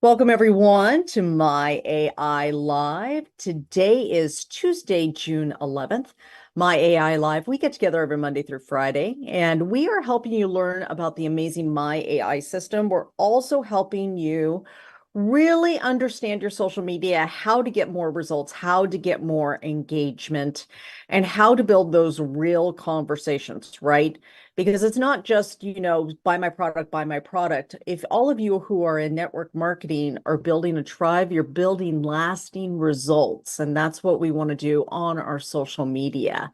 Welcome everyone to My AI Live. Today is Tuesday, June 11th. My AI Live, we get together every Monday through Friday, and we are helping you learn about the amazing My AI system. We're also helping you really understand your social media, how to get more results, how to get more engagement, and how to build those real conversations, right? Because it's not just, buy my product, buy my product. If all of you who are in network marketing are building a tribe, you're building lasting results. And that's what we want to do on our social media.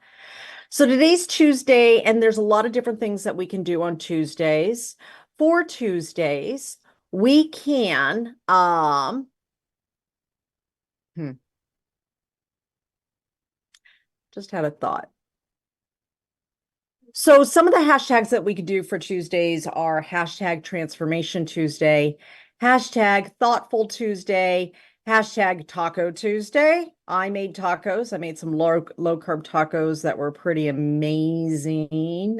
So today's Tuesday, and there's a lot of different things that we can do on Tuesdays. For Tuesdays, we can, just had a thought. So some of the hashtags that we could do for Tuesdays are hashtag Transformation Tuesday, hashtag Thoughtful Tuesday, hashtag Taco Tuesday. I made tacos. I made some low carb tacos that were pretty amazing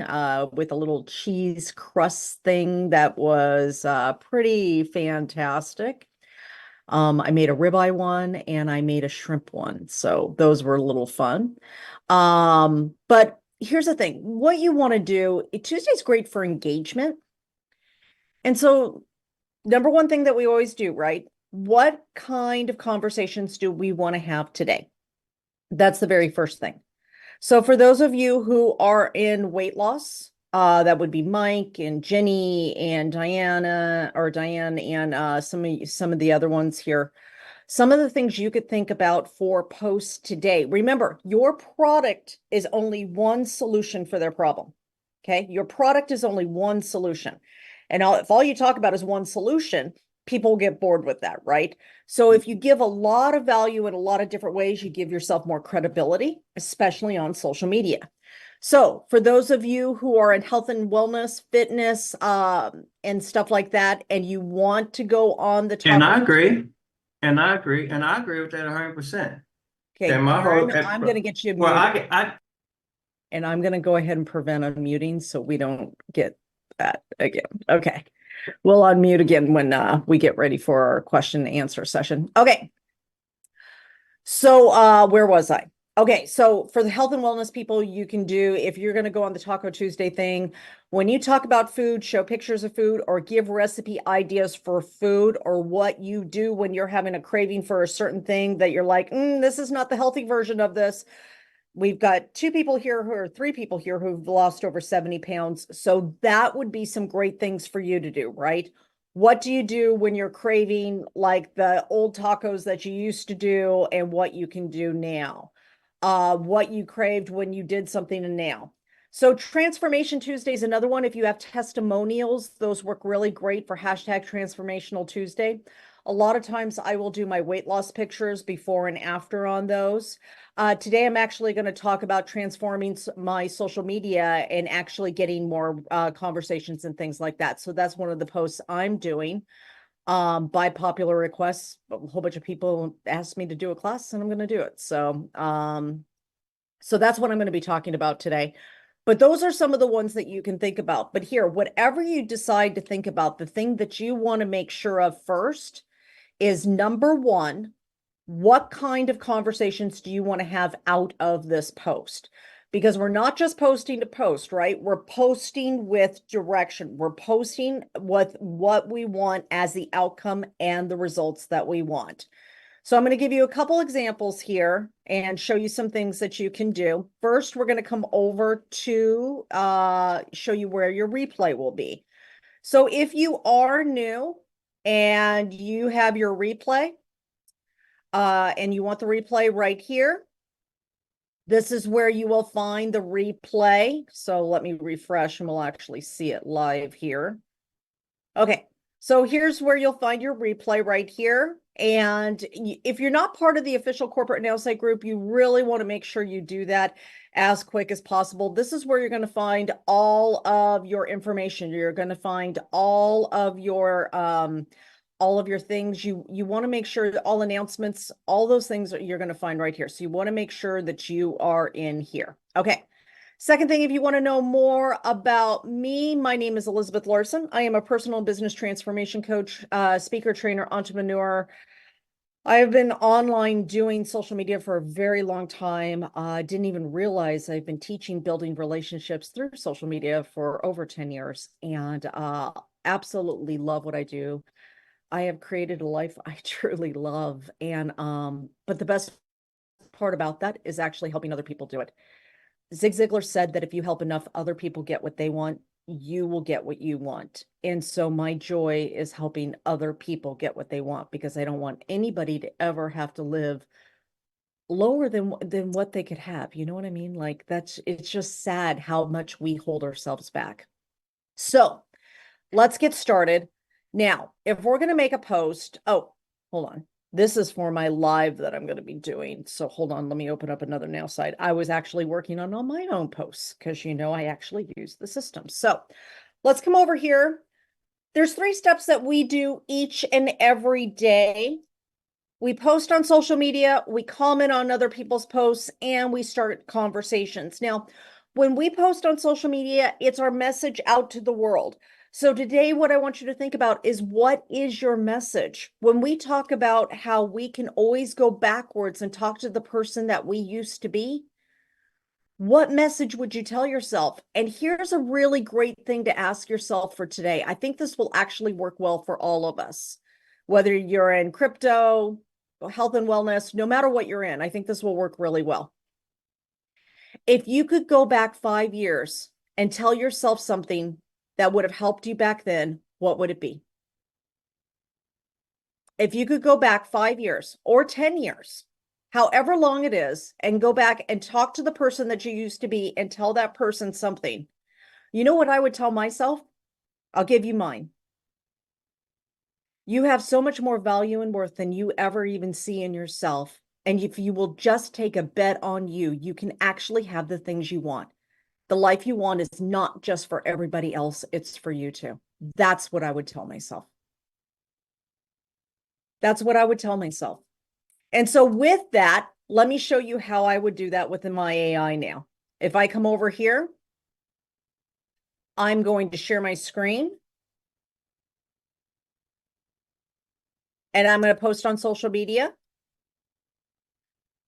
with a little cheese crust thing that was pretty fantastic. I made a ribeye one and I made a shrimp one. So those were a little fun. But here's the thing, what you want to do, Tuesday's great for engagement. And so number one thing that we always do, right? What kind of conversations do we want to have today? That's the very first thing. So for those of you who are in weight loss, that would be Mike and Jenny and Diana or Diane and some of the other ones here. Some of the things you could think about for posts today. Remember, your product is only one solution for their problem. Okay. Your product is only one solution. And if all you talk about is one solution, people get bored with that, right? So if you give a lot of value in a lot of different ways, you give yourself more credibility, especially on social media. So for those of you who are in health and wellness, fitness, and stuff like that, and you want to go on the And top I of, agree. And I agree. And I agree with that 100%. That okay, my whole, I'm going to get you well, muted, I, and I'm going to go ahead and prevent unmuting so we don't get that again. Okay. We'll unmute again when we get ready for our question and answer session. Okay. So where was I? Okay, so for the health and wellness people, you can do, if you're going to go on the Taco Tuesday thing, when you talk about food, show pictures of food or give recipe ideas for food or what you do when you're having a craving for a certain thing that you're like, this is not the healthy version of this. We've got three people here who've lost over 70 pounds. So that would be some great things for you to do, right? What do you do when you're craving like the old tacos that you used to do and what you can do now? What you craved when you did something and now. So Transformation Tuesday is another one. If you have testimonials, those work really great for hashtag Transformational Tuesday. A lot of times I will do my weight loss pictures before and after on those. Today, I'm actually going to talk about transforming my social media and actually getting more conversations and things like that. So that's one of the posts I'm doing by popular requests. A whole bunch of people asked me to do a class and I'm going to do it. So that's what I'm going to be talking about today. But those are some of the ones that you can think about. But here, whatever you decide to think about, the thing that you want to make sure of first is number one, what kind of conversations do you want to have out of this post? Because we're not just posting to post, right? We're posting with direction. We're posting with what we want as the outcome and the results that we want. So I'm going to give you a couple examples here and show you some things that you can do. First, we're going to come over to show you where your replay will be. So if you are new and you have your replay, and you want the replay right here, this is where you will find the replay. So let me refresh and we'll actually see it live here. Okay, so here's where you'll find your replay right here. And if you're not part of the official corporate Nowsite group, you really want to make sure you do that as quick as possible. This is where you're going to find all of your information. You're going to find all of your things. You want to make sure that all announcements, all those things that you're going to find right here. So you want to make sure that you are in here. Okay. Second thing, if you want to know more about me, my name is Elizabeth Larson. I am a personal and business transformation coach, speaker, trainer, entrepreneur. I have been online doing social media for a very long time. I didn't even realize I've been teaching building relationships through social media for over 10 years and absolutely love what I do. I have created a life I truly love. And but the best part about that is actually helping other people do it. Zig Ziglar said that if you help enough other people get what they want, you will get what you want. And so my joy is helping other people get what they want because I don't want anybody to ever have to live lower than what they could have. You know what I mean? Like it's just sad how much we hold ourselves back. So let's get started. Now, if we're going to make a post, oh, hold on. This is for my live that I'm going to be doing. So hold on, let me open up another now site. I was actually working on all my own posts because I actually use the system. So let's come over here. There's 3 steps that we do each and every day. We post on social media, we comment on other people's posts, and we start conversations. Now, when we post on social media, it's our message out to the world. So today, what I want you to think about is what is your message? When we talk about how we can always go backwards and talk to the person that we used to be, what message would you tell yourself? And here's a really great thing to ask yourself for today. I think this will actually work well for all of us, whether you're in crypto, health and wellness, no matter what you're in. I think this will work really well. If you could go back 5 years and tell yourself something that would have helped you back then, what would it be? If you could go back 5 years or 10 years, however long it is, and go back and talk to the person that you used to be and tell that person something, you know what I would tell myself? I'll give you mine. You have so much more value and worth than you ever even see in yourself. And if you will just take a bet on you, you can actually have the things you want. The life you want is not just for everybody else, it's for you too. That's what I would tell myself. That's what I would tell myself. And so with that, let me show you how I would do that within my AI now. If I come over here, I'm going to share my screen. And I'm going to post on social media.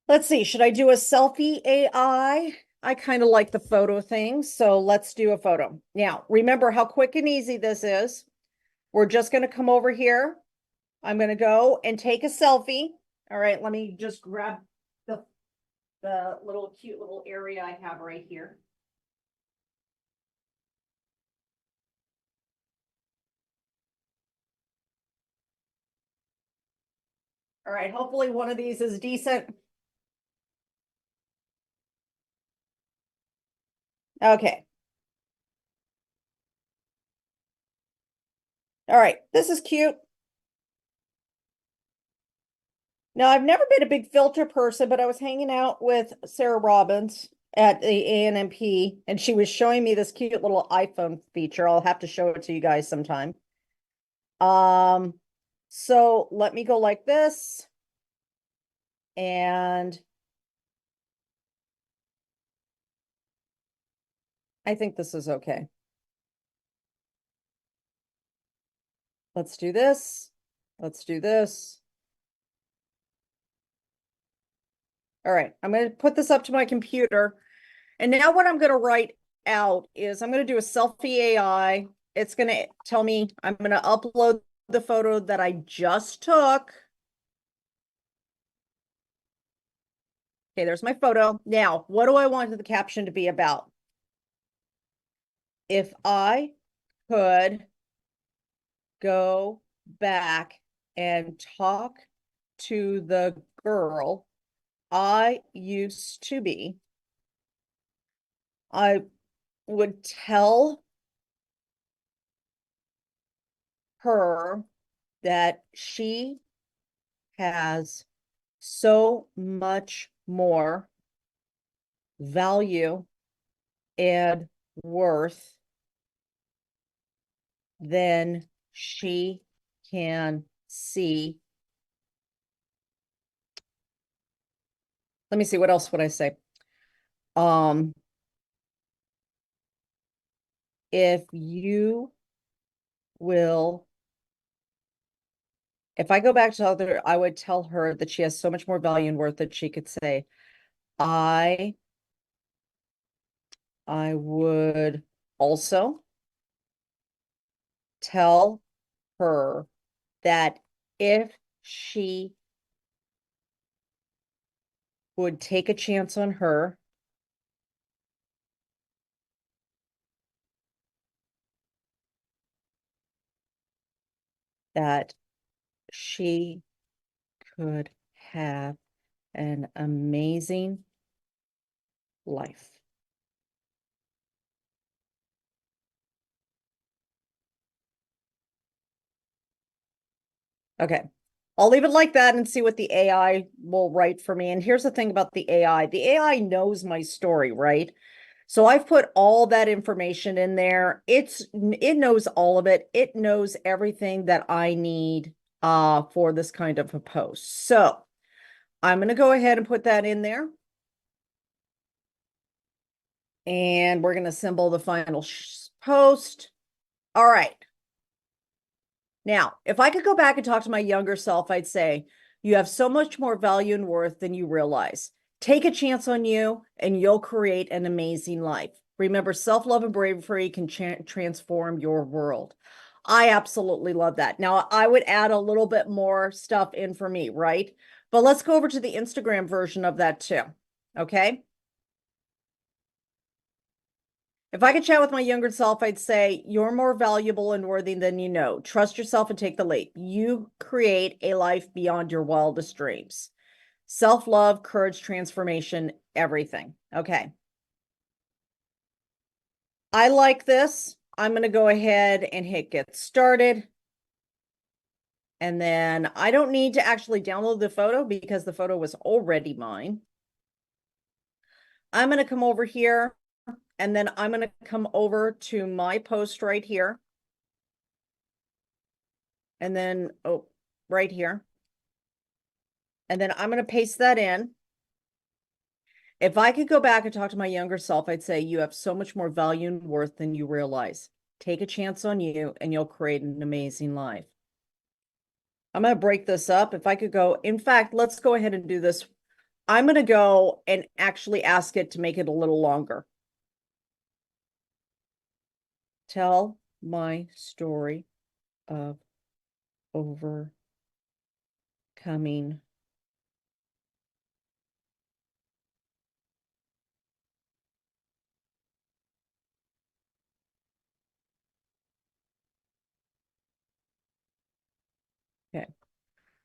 Let's see, should I do a selfie AI? I kind of like the photo thing, so let's do a photo. Now, remember how quick and easy this is. We're just going to come over here. I'm going to go and take a selfie. All right, let me just grab the little cute little area I have right here. All right, hopefully one of these is decent. Okay. All right, this is cute. Now, I've never been a big filter person, but I was hanging out with Sarah Robbins at the ANMP, and she was showing me this cute little iPhone feature. I'll have to show it to you guys sometime. Um, so let me go like this, and I think this is okay. Let's do this. Let's do this. All right, I'm going to put this up to my computer. And now what I'm going to write out is I'm going to do a selfie AI. It's going to tell me I'm going to upload the photo that I just took. Okay, there's my photo. Now, what do I want the caption to be about? If I could go back and talk to the girl I used to be, I would tell her that she has so much more value and worth than she can see. Let me see, what else would I say? Um, if you will, if I go back to her, I would tell her that she has so much more value and worth that she could say, I would also tell her that if she would take a chance on her, that she could have an amazing life. Okay. I'll leave it like that and see what the AI will write for me. And here's the thing about the AI. The AI knows my story, right? So I've put all that information in there. It knows all of it. It knows everything that I need for this kind of a post. So I'm going to go ahead and put that in there. And we're going to assemble the final post. All right. Now, if I could go back and talk to my younger self, I'd say, you have so much more value and worth than you realize. Take a chance on you and you'll create an amazing life. Remember, self-love and bravery can transform your world. I absolutely love that. Now, I would add a little bit more stuff in for me, right? But let's go over to the Instagram version of that too. Okay. If I could chat with my younger self, I'd say, you're more valuable and worthy than you know. Trust yourself and take the leap. You create a life beyond your wildest dreams. Self-love, courage, transformation, everything. Okay. I like this. I'm going to go ahead and hit get started. And then I don't need to actually download the photo because the photo was already mine. I'm going to come over here and then I'm going to come over to my post right here. And then, oh, right here. And then I'm going to paste that in. If I could go back and talk to my younger self, I'd say, you have so much more value and worth than you realize. Take a chance on you and you'll create an amazing life. I'm going to break this up. If I could go, in fact, let's go ahead and do this. I'm going to go and actually ask it to make it a little longer. Tell my story of overcoming okay.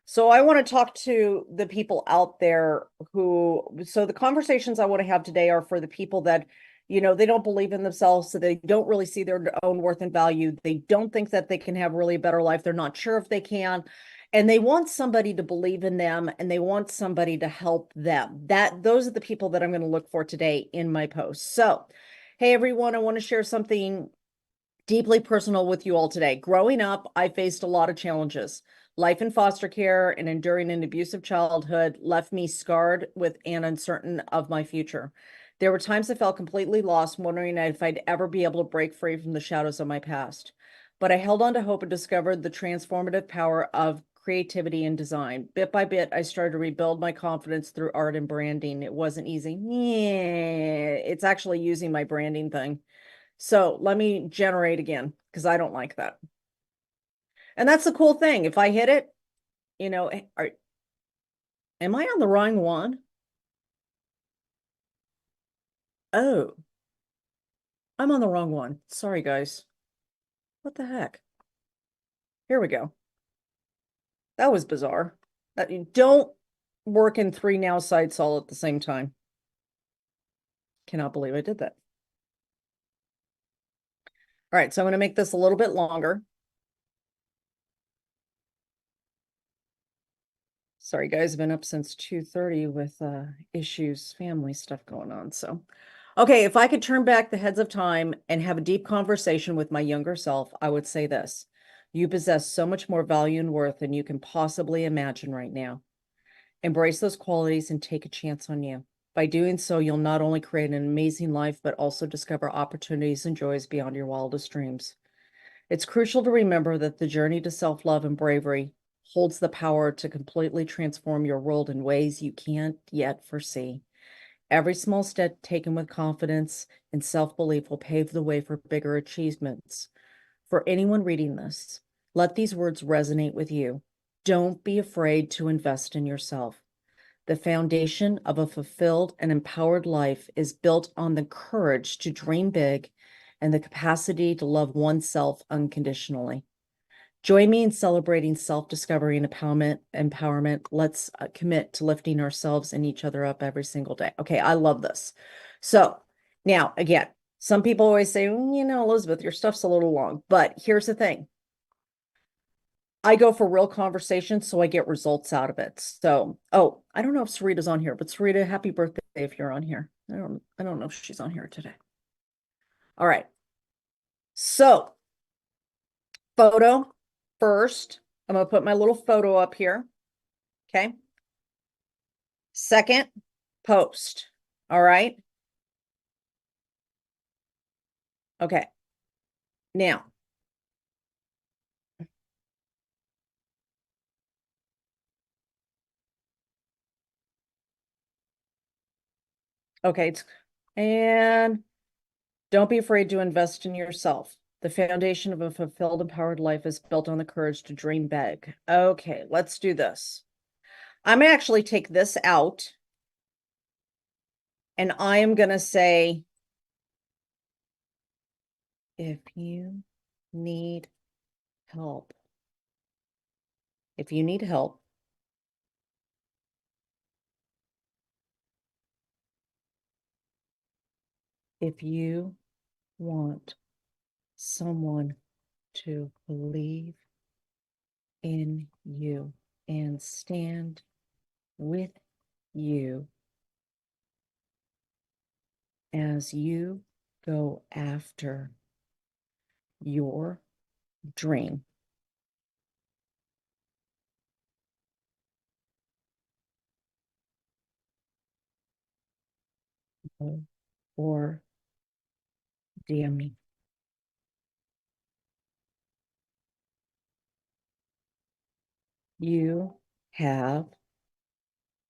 So I want to talk to the people out there so the conversations I want to have today are for the people that, they don't believe in themselves, so they don't really see their own worth and value. They don't think that they can have really a better life. They're not sure if they can. And they want somebody to believe in them and they want somebody to help them. Those are the people that I'm going to look for today in my post. So, hey everyone, I want to share something deeply personal with you all today. Growing up, I faced a lot of challenges. Life in foster care and enduring an abusive childhood left me scarred with and uncertain of my future. There were times I felt completely lost, wondering if I'd ever be able to break free from the shadows of my past. But I held on to hope and discovered the transformative power of creativity and design. Bit by bit, I started to rebuild my confidence through art and branding. It wasn't easy. Yeah, it's actually using my branding thing. So let me generate again because I don't like that. And that's the cool thing. If I hit it, am I on the wrong one? Oh, I'm on the wrong one. Sorry, guys. What the heck? Here we go. That was bizarre. You don't work in 3 now sites all at the same time. Cannot believe I did that. All right, so I'm going to make this a little bit longer. Sorry, guys, I've been up since 2:30 with issues, family stuff going on. So, okay, if I could turn back the heads of time and have a deep conversation with my younger self, I would say this. You possess so much more value and worth than you can possibly imagine right now. Embrace those qualities and take a chance on you. By doing so, you'll not only create an amazing life, but also discover opportunities and joys beyond your wildest dreams. It's crucial to remember that the journey to self-love and bravery holds the power to completely transform your world in ways you can't yet foresee. Every small step taken with confidence and self-belief will pave the way for bigger achievements. For anyone reading this, let these words resonate with you. Don't be afraid to invest in yourself. The foundation of a fulfilled and empowered life is built on the courage to dream big and the capacity to love oneself unconditionally. Join me in celebrating self-discovery and empowerment. Let's commit to lifting ourselves and each other up every single day. Okay, I love this. So now, again, some people always say, you know, Elizabeth, your stuff's a little long, but here's the thing. I go for real conversation, so I get results out of it. So, oh, I don't know if Sarita's on here, but Sarita, happy birthday if you're on here. I don't know if she's on here today. All right. So, photo first. I'm going to put my little photo up here. Okay. Second, post. All right. Okay. Now, okay. And don't be afraid to invest in yourself. The foundation of a fulfilled, empowered life is built on the courage to dream big. Okay, let's do this. I'm gonna actually take this out and I am going to say, if you need help, if you need help, if you want someone to believe in you and stand with you as you go after your dream, or DM me. You have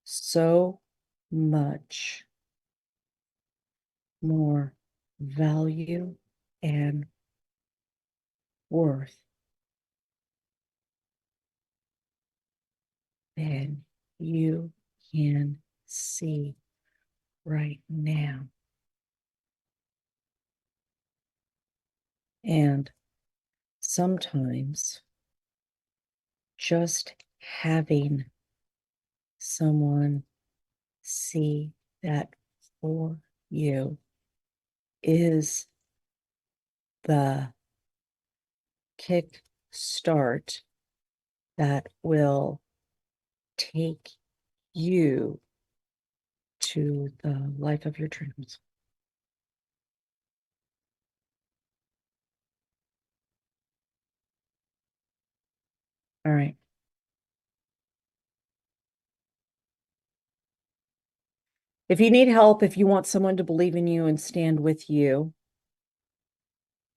so much more value and worth than you can see right now. And sometimes just having someone see that for you is the kick start that will take you to the life of your dreams. All right. If you need help, if you want someone to believe in you and stand with you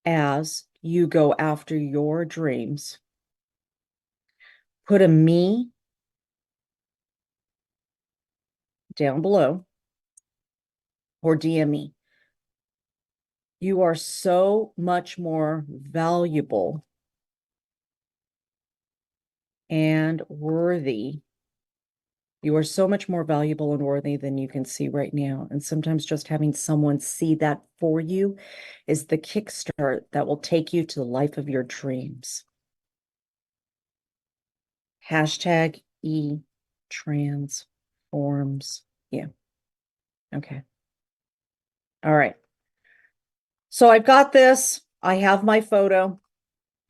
as you go after your dreams, put a me down below or DM me. You are so much more valuable and worthy. You are so much more valuable and worthy than you can see right now. And sometimes just having someone see that for you is the kickstart that will take you to the life of your dreams. Hashtag transforms you. Okay. All right. So I've got this. I have my photo.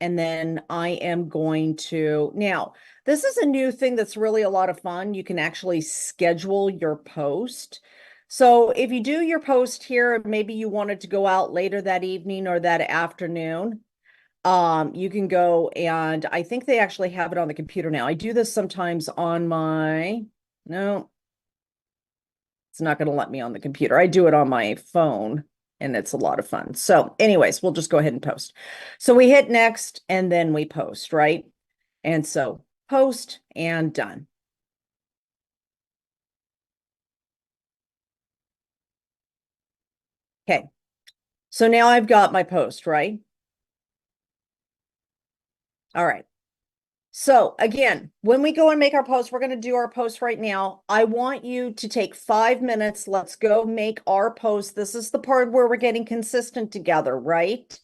And then I am going to, now, this is a new thing that's really a lot of fun. You can actually schedule your post. So if you do your post here, maybe you wanted to go out later that evening or that afternoon, you can go, and I think they actually have it on the computer now. I do this sometimes on my, no, It's not going to let me on the computer. I do it on my phone and it's a lot of fun. So anyways, we'll just go ahead and post. So we hit next and then we post, right? And so post and done. Okay. So now I've got my post, right? All right. So again, when we go and make our post, we're going to do our post right now. I want you to take 5 minutes. Let's go make our post. This is the part where we're getting consistent together, right?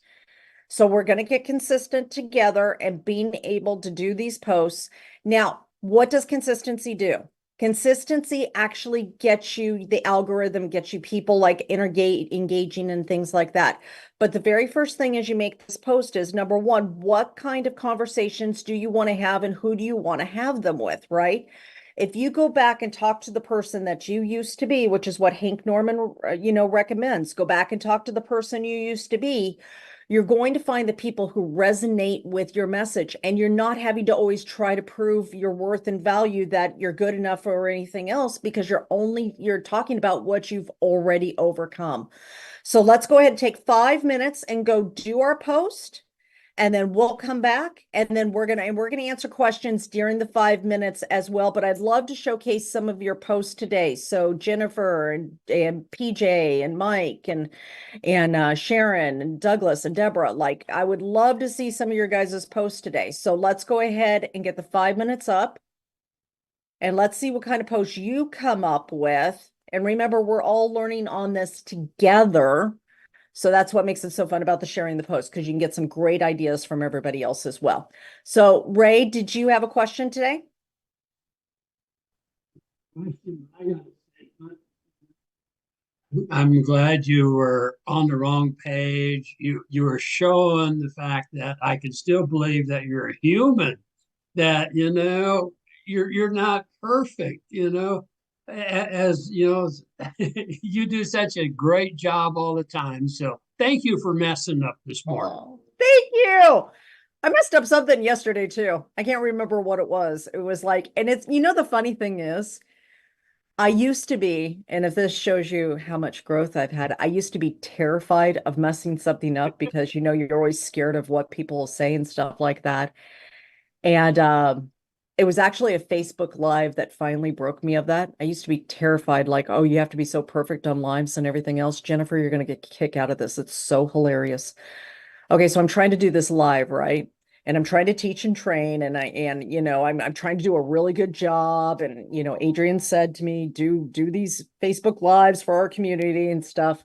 So we're going to get consistent together and being able to do these posts. Now, what does consistency do? Consistency actually gets you, the algorithm gets you people like engaging and things like that. But the very first thing as you make this post is number one, what kind of conversations do you want to have and who do you want to have them with, right? If you go back and talk to the person that you used to be, which is what Hank Norman, recommends, go back and talk to the person you used to be, you're going to find the people who resonate with your message, and you're not having to always try to prove your worth and value that you're good enough or anything else, because you're talking about what you've already overcome. So let's go ahead and take 5 minutes and go do our post, and then we'll come back and then we're gonna answer questions during the 5 minutes as well. But I'd love to showcase some of your posts today. So Jennifer and PJ and Mike and Sharon and Douglas and Deborah, like I would love to see some of your guys' posts today. So let's go ahead and get the 5 minutes up and let's see what kind of posts you come up with. And remember, we're all learning on this together. So that's what makes it so fun about the sharing the post, because you can get some great ideas from everybody else as well. So Ray, did you have a question today? I'm glad you were on the wrong page. You were showing the fact that I can still believe that you're a human, that you're not perfect, as you do such a great job all the time. So thank you for messing up this morning. Oh, thank you. I messed up something yesterday too. I can't remember what it was. It was like, and it's, the funny thing is, I used to be, and if this shows you how much growth I've had, I used to be terrified of messing something up because, you're always scared of what people will say and stuff like that. And it was actually a Facebook Live that finally broke me of that. I used to be terrified, like, oh, you have to be so perfect on lives and everything else. Jennifer, you're going to get a kick out of this. It's so hilarious. Okay, so I'm trying to do this live, right? And I'm trying to teach and train, and I'm trying to do a really good job. And Adrian said to me, do these Facebook Lives for our community and stuff.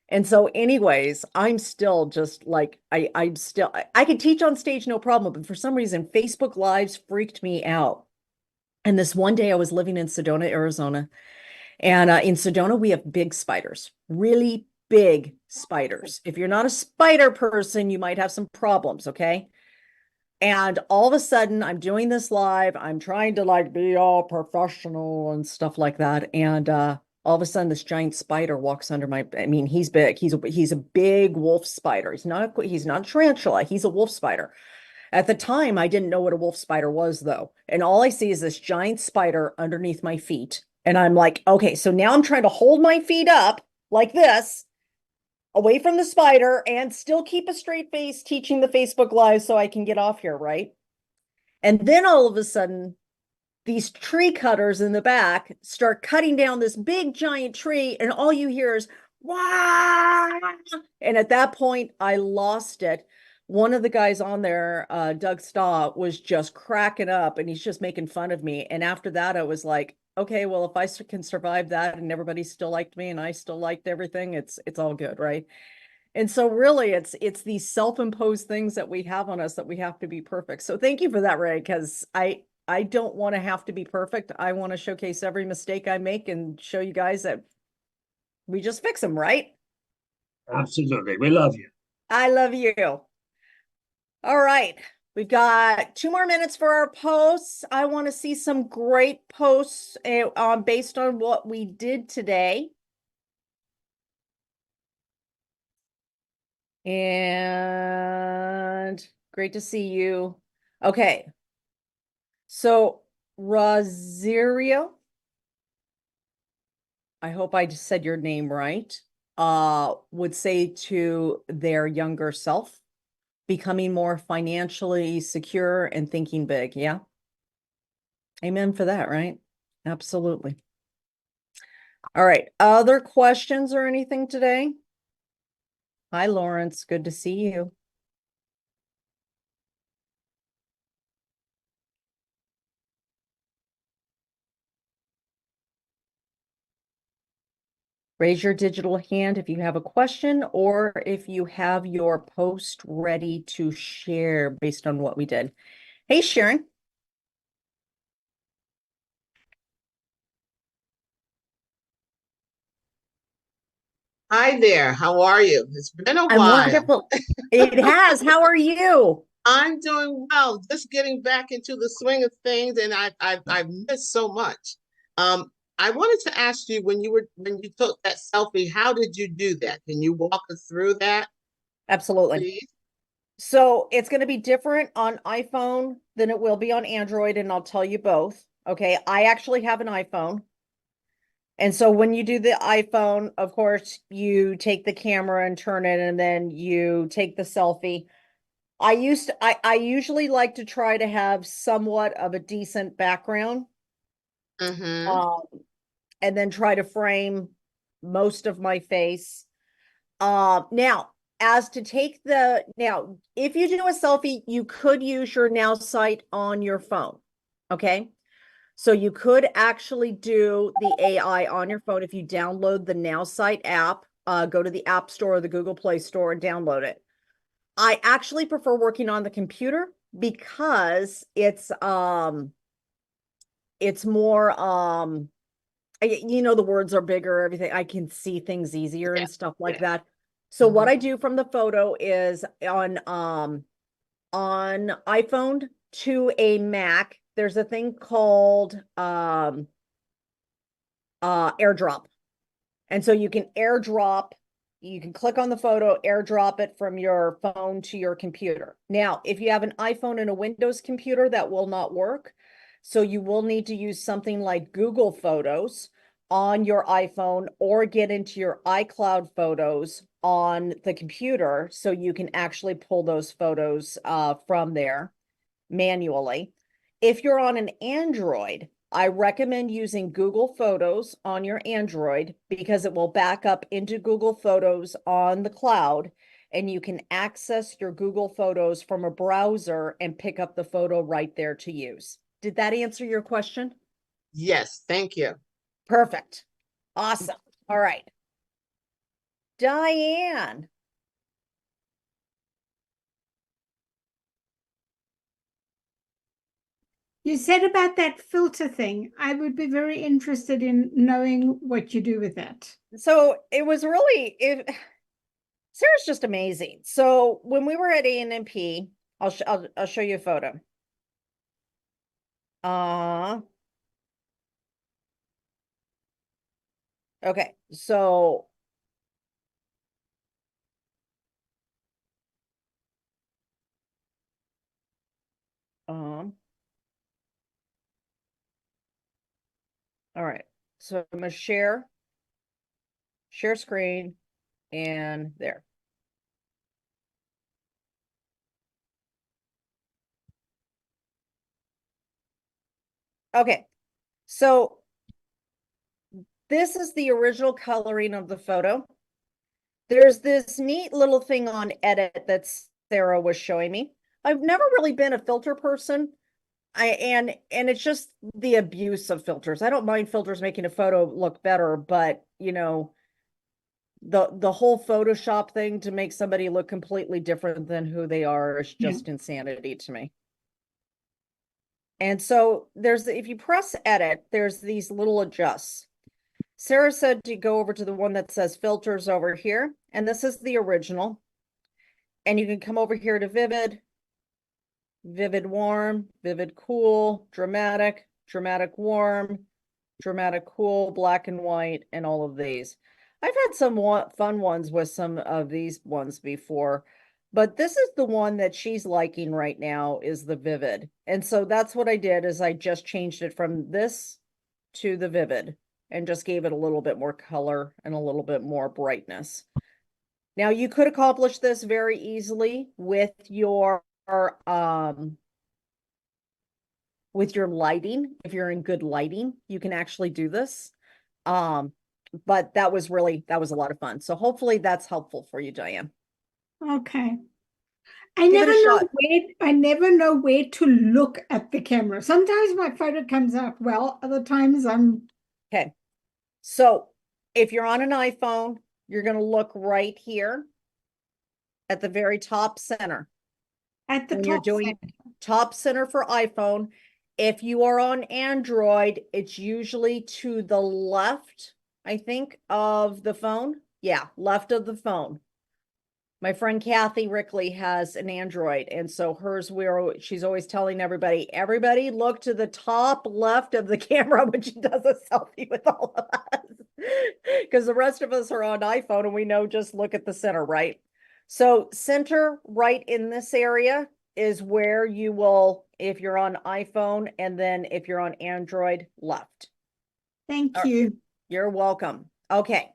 And so, anyways, I'm still just like I could teach on stage no problem, but for some reason, Facebook Lives freaked me out. And this one day, I was living in Sedona, Arizona, and in Sedona, we have big spiders, really big spiders. If you're not a spider person, you might have some problems, okay? And all of a sudden, I'm doing this live. I'm trying to like be all professional and stuff like that. And all of a sudden, this giant spider walks under my. I mean, he's big. He's a big wolf spider. He's not a tarantula. He's a wolf spider. At the time, I didn't know what a wolf spider was, though. And all I see is this giant spider underneath my feet. And I'm like, okay, so now I'm trying to hold my feet up like this, away from the spider, and still keep a straight face teaching the Facebook Live so I can get off here, right? And then all of a sudden, these tree cutters in the back start cutting down this big giant tree, and all you hear is wow. And at that point, I lost it. One of the guys on there, Doug Staw, was just cracking up and he's just making fun of me. And after that, I was like, okay, well, if I can survive that and everybody still liked me and I still liked everything, it's all good, right? And so really it's these self-imposed things that we have on us that we have to be perfect. So thank you for that, Ray, because I don't want to have to be perfect. I want to showcase every mistake I make and show you guys that we just fix them, right? Absolutely. We love you. I love you. All right. We've got 2 more minutes for our posts. I want to see some great posts based on what we did today. And great to see you. Okay. So Rosario, I hope I just said your name right, would say to their younger self, becoming more financially secure and thinking big. Yeah. Amen for that, right? Absolutely. All right. Other questions or anything today? Hi, Lawrence. Good to see you. Raise your digital hand if you have a question or if you have your post ready to share based on what we did. Hey, Sharon. Hi there. How are you? It's been a I'm while. wonderful. It has. How are you? I'm doing well. Just getting back into the swing of things, and I've missed so much. Um, I wanted to ask you when you took that selfie, how did you do that? Can you walk us through that, Absolutely. please? So it's going to be different on iPhone than it will be on Android, and I'll tell you both. Okay. I actually have an iPhone. And so when you do the iPhone, of course, you take the camera and turn it, and then you take the selfie. I usually like to try to have somewhat of a decent background, Mm-hmm. um, and then try to frame most of my face. Now, as to take now, if you do a selfie, you could use your Now site on your phone. Okay. So you could actually do the AI on your phone if you download the Now site app, go to the App Store or the Google Play Store and download it. I actually prefer working on the computer because it's more the words are bigger, everything. I can see things easier Yeah, and stuff like yeah. that. So what Mm-hmm. I do from the photo is on iPhone to a Mac, there's a thing called AirDrop. And so you can click on the photo, airdrop it from your phone to your computer. Now, if you have an iPhone and a Windows computer, that will not work. So you will need to use something like Google Photos on your iPhone or get into your iCloud photos on the computer so you can actually pull those photos from there manually. If you're on an Android, I recommend using Google Photos on your Android because it will back up into Google Photos on the cloud, and you can access your Google Photos from a browser and pick up the photo right there to use. Did that answer your question? Yes, thank you. Perfect. Awesome. All right. Diane. You said about that filter thing. I would be very interested in knowing what you do with that. So it was really Sarah's just amazing. So when we were at A&MP, I'll show you a photo. Okay, so um all right. So I'm gonna share screen and there. Okay, so this is the original coloring of the photo. There's this neat little thing on edit that Sarah was showing me. I've never really been a filter person. And it's just the abuse of filters. I don't mind filters making a photo look better, but the whole Photoshop thing to make somebody look completely different than who they are is just insanity to me. And so if you press edit, there's these little adjusts. Sarah said to go over to the one that says filters over here, and this is the original. And you can come over here to vivid, vivid warm, vivid cool, dramatic, dramatic warm, dramatic cool, black and white, and all of these. I've had some fun ones with some of these ones before, but this is the one that she's liking right now is the vivid. And so that's what I did is I just changed it from this to the vivid. and just gave it a little bit more color and a little bit more brightness. Now you could accomplish this very easily with your lighting. If you're in good lighting, you can actually do this. But that was a lot of fun. So hopefully that's helpful for you, Diane. Okay. Give it a shot. I never know where to look at the camera. Sometimes my photo comes out well, other times I'm Okay. So if you're on an iPhone, you're going to look right here at the very top center. at the When you're top doing center. top center for iPhone. If you are on Android, it's usually to the left, I think, of the phone. Yeah, left of the phone. My friend Kathy Rickley has an Android, and so hers, she's always telling everybody look to the top left of the camera when she does a selfie with all of us. Because the rest of us are on iPhone and we know just look at the center, right? So center right in this area is where you will, if you're on iPhone, and then if you're on Android, left. Thank you. You're welcome. Okay.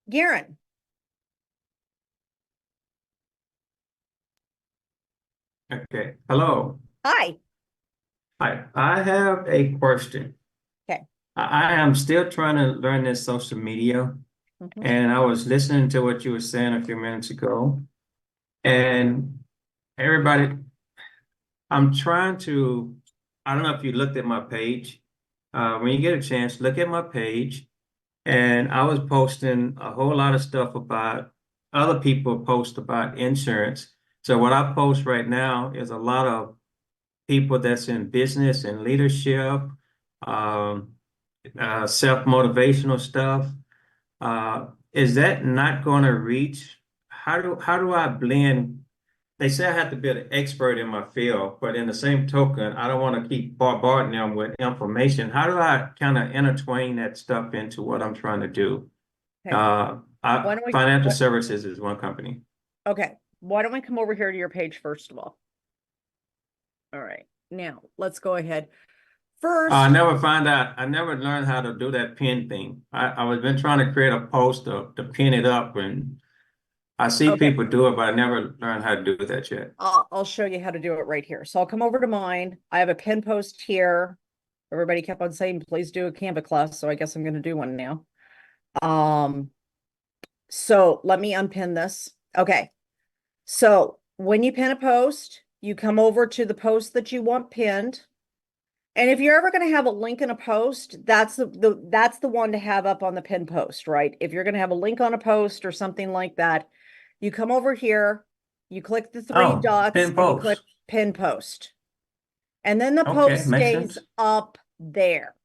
Garen. Okay. Hello. Hi. Hi. I have a question. Okay. I am still trying to learn this social media, Mhm. and I was listening to what you were saying a few minutes ago. And everybody, I'm trying to, I don't know if you looked at my page. When you get a chance, look at my page. And I was posting a whole lot of stuff about other people post about insurance. So what I post right now is a lot of people that's in business and leadership, um, self-motivational stuff. Is that not going to reach? How do I blend? They say I have to be an expert in my field, but in the same token, I don't want to keep bombarding them with information. How do I kind of intertwine that stuff into what I'm trying to do? Okay. Why don't we- Financial services is one company. Okay. Why don't we come over here to your page first of all? All right. Now let's go ahead. First, I never find out. I never learned how to do that pin thing. I was been trying to create a post to pin it up, and I see okay, people do it, but I never learned how to do that yet. I'll show you how to do it right here. So I'll come over to mine. I have a pin post here. Everybody kept on saying, please do a Canva class. So I guess I'm going to do one now. So let me unpin this. Okay. So when you pin a post, you come over to the post that you want pinned. And if you're ever going to have a link in a post, that's the one to have up on the pin post, right? If you're going to have a link on a post or something like that, you come over here, you click the three Oh, dots pin and you click post. pin post. And then the Okay, post makes stays sense. up there.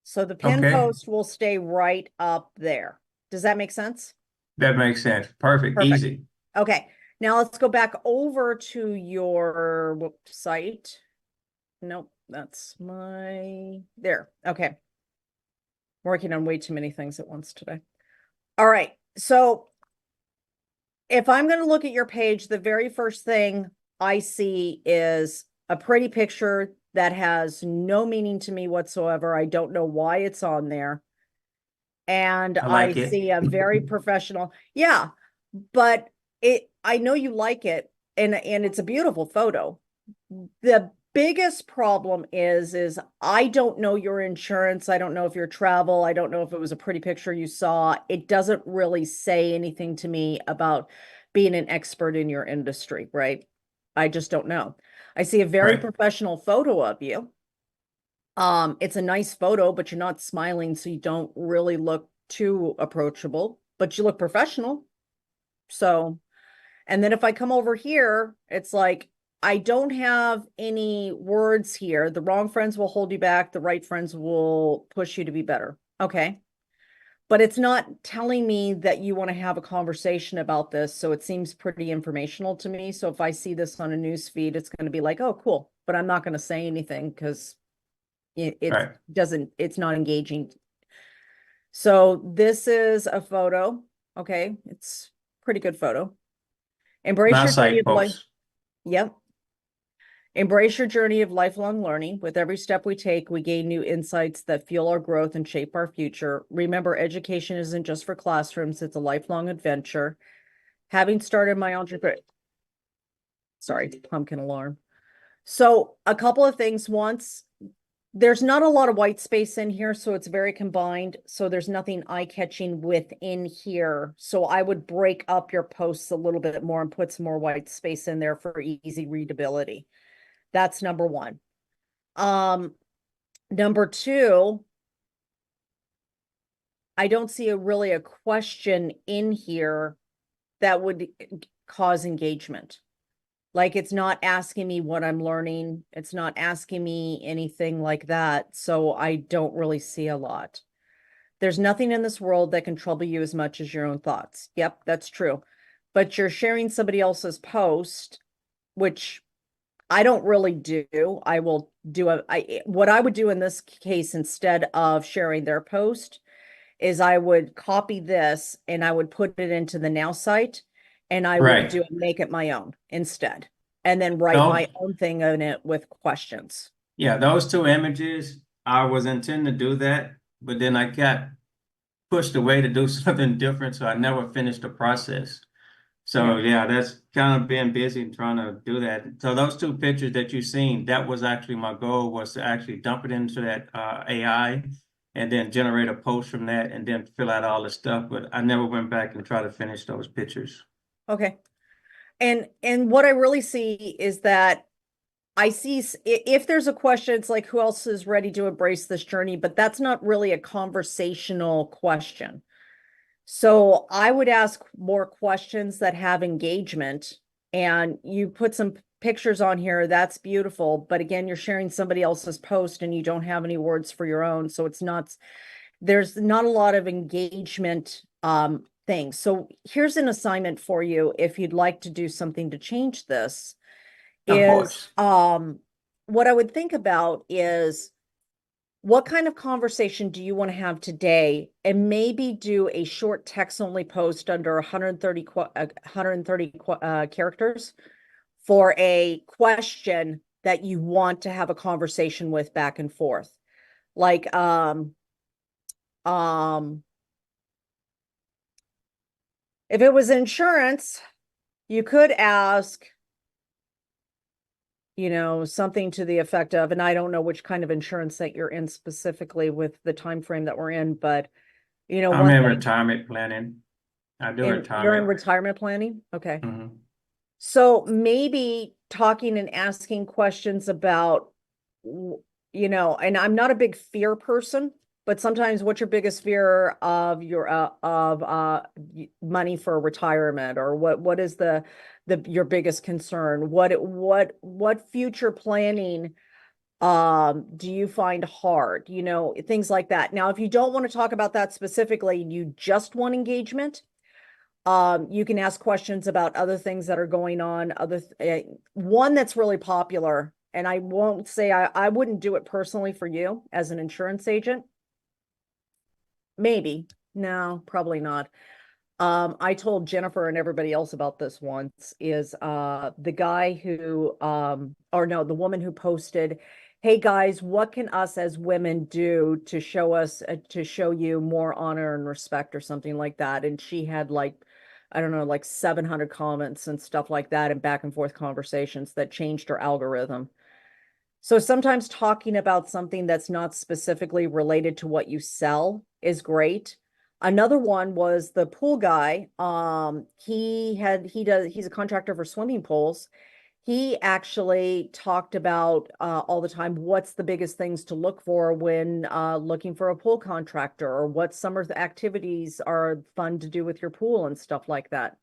So the pin Okay, post will stay right up there. Does that make sense? that makes sense. Perfect, Perfect. easy. Okay. Now let's go back over to your site. Nope, that's there. Okay. Working on way too many things at once today. All right. So if I'm going to look at your page, the very first thing I see is a pretty picture that has no meaning to me whatsoever. I don't know why it's on there. And I I like it. see a very professional. Yeah, but I know you like it, and it's a beautiful photo. The biggest problem is I don't know your insurance. I don't know if your travel. I don't know if it was a pretty picture you saw. It doesn't really say anything to me about being an expert in your industry, right? I just don't know. I see a very Right. professional photo of you. It's a nice photo, but you're not smiling, so you don't really look too approachable, but you look professional. So, and then if I come over here, it's like, I don't have any words here. The wrong friends will hold you back. The right friends will push you to be better. Okay. But it's not telling me that you want to have a conversation about this. So it seems pretty informational to me. So if I see this on a news feed, it's going to be like, oh, cool. But I'm not going to say anything because Right. it's not engaging. So this is a photo. Okay. It's pretty good photo. Embrace your Nowsite journey of life. post. Yep. Embrace your journey of lifelong learning. With every step we take, we gain new insights that fuel our growth and shape our future. Remember, education isn't just for classrooms, it's a lifelong adventure. Having started my pumpkin alarm. So a couple of things. Once, there's not a lot of white space in here, so it's very combined. So there's nothing eye-catching within here. So I would break up your posts a little bit more and put some more white space in there for easy readability. That's number one. Number two, I don't see really a question in here that would cause engagement. Like, it's not asking me what I'm learning. It's not asking me anything like that. So I don't really see a lot. There's nothing in this world that can trouble you as much as your own thoughts. Yep, that's true. But you're sharing somebody else's post, which I don't really do. I will do what I would do in this case, instead of sharing their post, is I would copy this and I would put it into the Now site, and I would Right. make it my own instead, and then write No. my own thing in it with questions. Yeah, those two images, I was intending to do that, but then I got pushed away to do something different, so I never finished the process. So yeah, that's kind of been busy and trying to do that. So those two pictures that you've seen, that was actually my goal, was to actually dump it into that AI and then generate a post from that and then fill out all the stuff. But I never went back and tried to finish those pictures. Okay. And what I really see is that I see if there's a question, it's like, who else is ready to embrace this journey? But that's not really a conversational question. So I would ask more questions that have engagement, and you put some pictures on here. That's beautiful. But again, you're sharing somebody else's post and you don't have any words for your own. So there's not a lot of engagement things. So here's an assignment for you if you'd like to do something to change this. Of course. What I would think about is, what kind of conversation do you want to have today? And maybe do a short text only post under 130 characters for a question that you want to have a conversation with back and forth. Like, if it was insurance, you could ask, something to the effect of, and I don't know which kind of insurance that you're in specifically with the time frame that we're in, but I'm in retirement planning. I do you're in retirement. retirement planning. Okay. Mhm. So maybe talking and asking questions about, and I'm not a big fear person, but sometimes, what's your biggest fear of money for retirement, or what is your biggest concern? What future planning do you find hard? Things like that. Now, if you don't want to talk about that specifically, you just want engagement, you can ask questions about other things that are going on. One that's really popular, and I won't say I wouldn't do it personally for you as an insurance agent. Maybe. No, probably not. I told Jennifer and everybody else about this once, is the guy who the woman who posted, "Hey guys, what can us as women do to show you more honor and respect," or something like that. And she had, like, I don't know, like 700 comments and stuff like that, and back and forth conversations that changed her algorithm. So sometimes talking about something that's not specifically related to what you sell is great. Another one was the pool guy. He's a contractor for swimming pools. He actually talked about all the time, what's the biggest things to look for when looking for a pool contractor, or what summer activities are fun to do with your pool and stuff like that.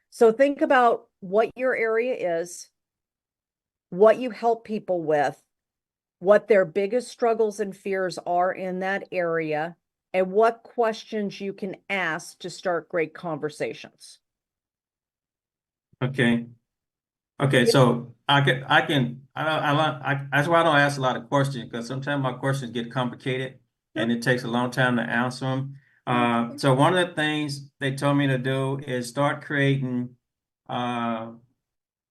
So think about what your area is, what you help people with, what their biggest struggles and fears are in that area, and what questions you can ask to start great conversations. Okay. Okay, so I that's why I don't ask a lot of questions, because sometimes my questions get complicated and it takes a long time to answer them. So one of the things they told me to do is start creating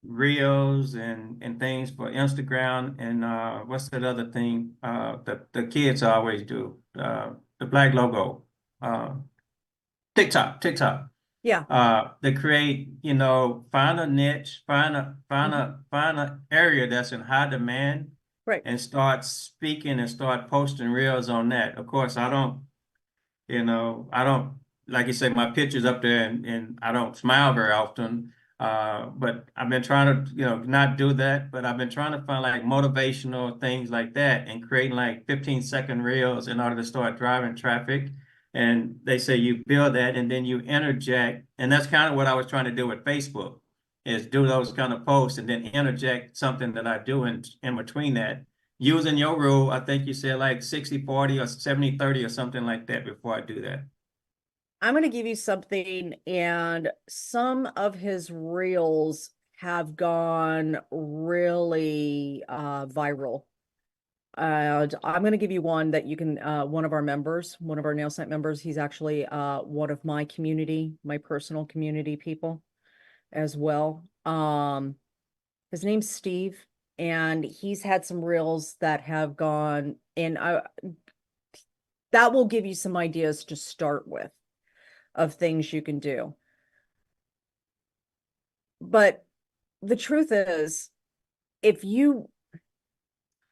reels and things for Instagram and what's that other thing the kids always do the black logo uh TikTok. Yeah. They create, find a niche, find a area that's in high demand Right. and start speaking and start posting reels on that. Of course, I don't, like you say, my picture's up there and I don't smile very often. But I've been trying to, not do that, but I've been trying to find like motivational things like that and creating like 15-second reels in order to start driving traffic. And they say you build that and then you interject. And that's kind of what I was trying to do with Facebook is do those kind of posts and then interject something that I do in between that using your rule, I think you said like 60-40 or 70-30 or something like that before I do that. I'm going to give you something, and some of his reels have gone really viral. I'm going to give you one that you can, one of our Nowsite members, he's actually one of my personal community people as well. His name's Steve, and he's had some reels that have gone, and that will give you some ideas to start with of things you can do. But the truth is,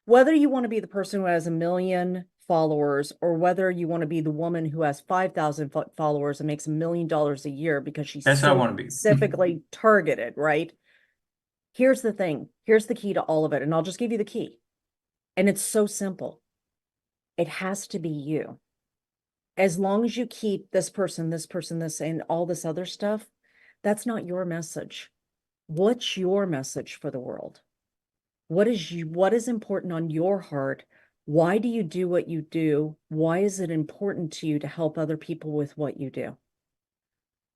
whether you want to be the person who has 1 million followers or whether you want to be the woman who has 5,000 followers and makes $1 million a year because she's That's how I so want to be. specifically targeted, right? Here's the thing. Here's the key to all of it. And I'll just give you the key. And it's so simple. It has to be you. As long as you keep this person, this, and all this other stuff, that's not your message. What's your message for the world? What is important on your heart? Why do you do what you do? Why is it important to you to help other people with what you do?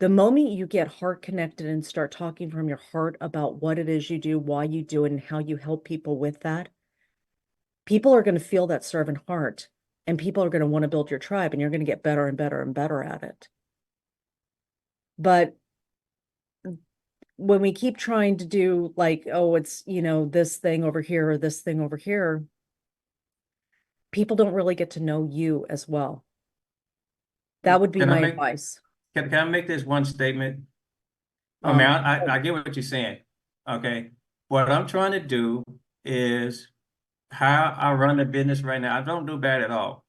The moment you get heart connected and start talking from your heart about what it is you do, why you do it, and how you help people with that, people are going to feel that servant heart, and people are going to want to build your tribe, and you're going to get better and better and better at it. But when we keep trying to do like, oh, it's, this thing over here or this thing over here, people don't really get to know you as well. That would be Can I my make advice. can I make this one statement? I mean, Um, I get what you're saying. Okay. What I'm trying to do is how I run the business right now. I don't do bad at all,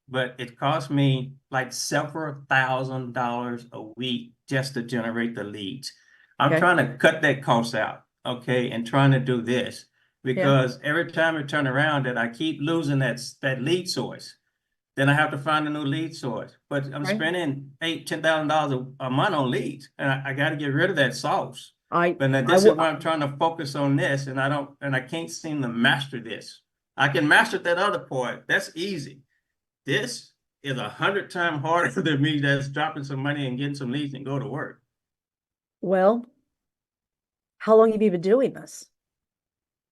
but it costs me like several $1,000s a week just to generate the leads. I'm okay. trying to cut that cost out, okay, and trying to do this because every time I turn around that I keep losing that lead source. Then I have to find a new lead source. But I'm Right. spending $10,000 a month on leads, and I got to get rid of that sauce. I But now this is why I'm trying to focus on this, and I can't seem to master this. I can master that other part. That's easy. This is 100 times harder than me that's dropping some money and getting some leads and go to work. well, how long have you been doing this?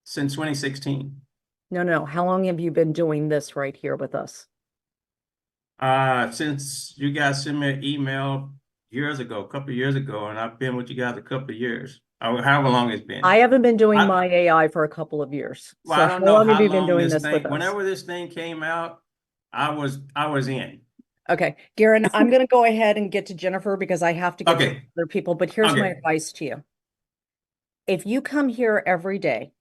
Since 2016. No. How long have you been doing this right here with us? Since you guys sent me an email a couple of years ago, and I've been with you guys a couple of years. However long it's been. I haven't been doing my AI for a couple of years. Well, So I how don't know long have how you been long doing this this with thing, us? whenever this thing came out, I was in. Okay, Garen, I'm going to go ahead and get to Jennifer because I have to get to Okay. other people. But here's my Okay. advice to you. If you come here every day,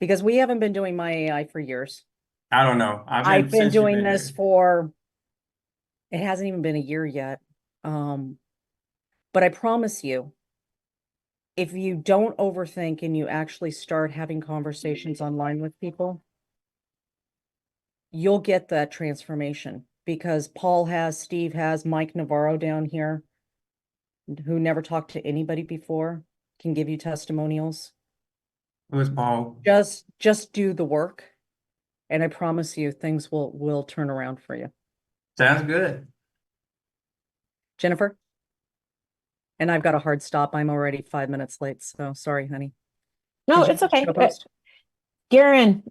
because we haven't been doing my AI for years. I don't know. I've been Since you've doing been this here. it hasn't even been a year yet. But I promise you, if you don't overthink and you actually start having conversations online with people, you'll get that transformation because Steve has, Mike Navarro down here, who never talked to anybody before, can give you testimonials. Who is Paul? Just do the work, and I promise you things will turn around for you. Sounds good. Jennifer? And I've got a hard stop. I'm already 5 minutes late, so sorry, honey. No, Did you it's okay. co-host? Garen,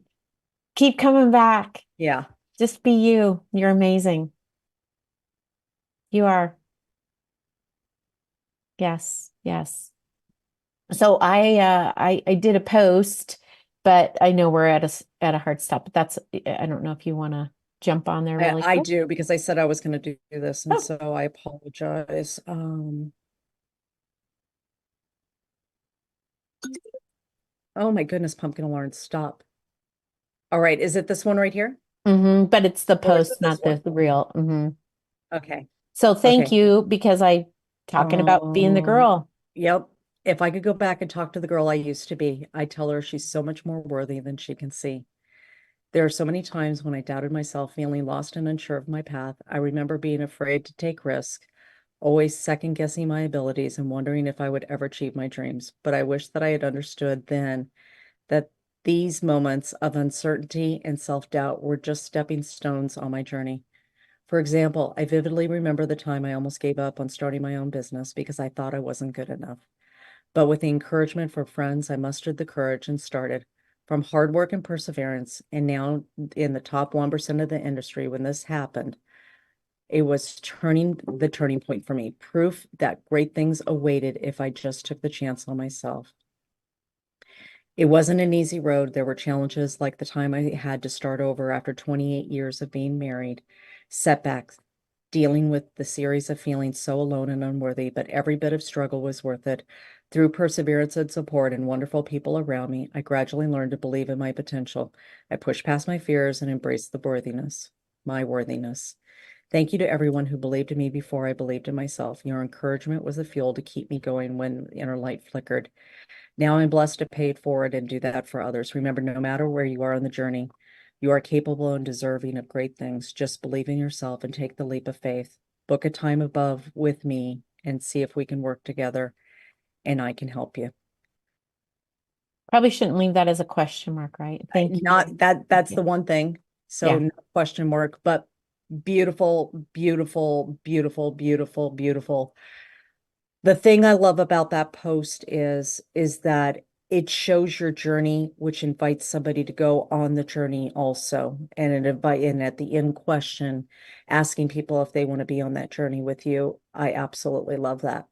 keep coming back. Yeah. Just be you. You're amazing. You are. Yes, yes. So I did a post, but I know we're at a hard stop. But that's I don't know if you want to jump on there really I quick. do because I said I was going to do this, and Oh. so I apologize. Oh my goodness, pumpkin alarm, stop. All right, is it this one right here? But it's the Or is it post, this not the one? real. Okay, So thank okay. you because I talking about being the girl. Yep. If I could go back and talk to the girl I used to be, I tell her she's so much more worthy than she can see. There are so many times when I doubted myself, feeling lost and unsure of my path. I remember being afraid to take risks, always second guessing my abilities and wondering if I would ever achieve my dreams. But I wish that I had understood then that these moments of uncertainty and self-doubt were just stepping stones on my journey. For example, I vividly remember the time I almost gave up on starting my own business because I thought I wasn't good enough. But with the encouragement from friends, I mustered the courage and started. From hard work and perseverance, and now in the top 1% of the industry, when this happened, it was the turning point for me. Proof that great things awaited if I just took the chance on myself. It wasn't an easy road. There were challenges like the time I had to start over after 28 years of being married, setbacks, dealing with the series of feeling so alone and unworthy, but every bit of struggle was worth it. Through perseverance and support and wonderful people around me, I gradually learned to believe in my potential. I pushed past my fears and embraced my worthiness. Thank you to everyone who believed in me before I believed in myself. Your encouragement was the fuel to keep me going when the inner light flickered. Now I'm blessed to pay it forward and do that for others. Remember, no matter where you are on the journey, you are capable and deserving of great things. Just believe in yourself and take the leap of faith. Book a time above with me and see if we can work together and I can help you. Probably shouldn't leave that as a question mark, right? Thank you. Not that's Yeah. the one thing. So Yeah. no question mark, but beautiful, beautiful, beautiful, beautiful, beautiful. The thing I love about that post is that it shows your journey, which invites somebody to go on the journey also. And at the end question, asking people if they want to be on that journey with you. I absolutely love that.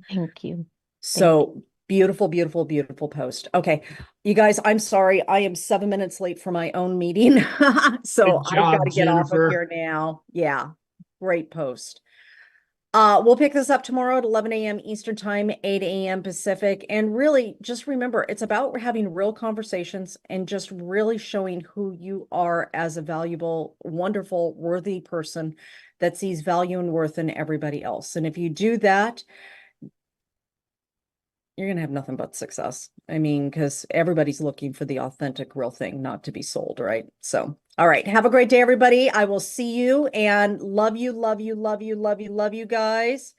Thank you. So beautiful, beautiful, beautiful post. Okay, you guys, I'm sorry. I am 7 minutes late for my own meeting. So Good I've got job, to get off of Jennifer. here now. Yeah, great post. We'll pick this up tomorrow at 11 a.m. Eastern Time, 8 a.m. Pacific. And really, just remember, it's about having real conversations and just really showing who you are as a valuable, wonderful, worthy person that sees value and worth in everybody else. And if you do that, you're going to have nothing but success. I mean, because everybody's looking for the authentic, real thing, not to be sold, right? So, all right. Have a great day, everybody. I will see you and love you, love you, love you, love you, love you guys.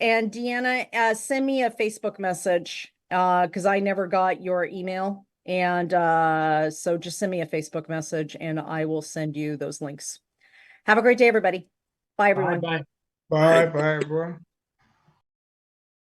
And Deanna, send me a Facebook message because I never got your email. And so just send me a Facebook message and I will send you those links. Have a great day, everybody. Bye, Bye everyone. bye. Bye, bye, everyone.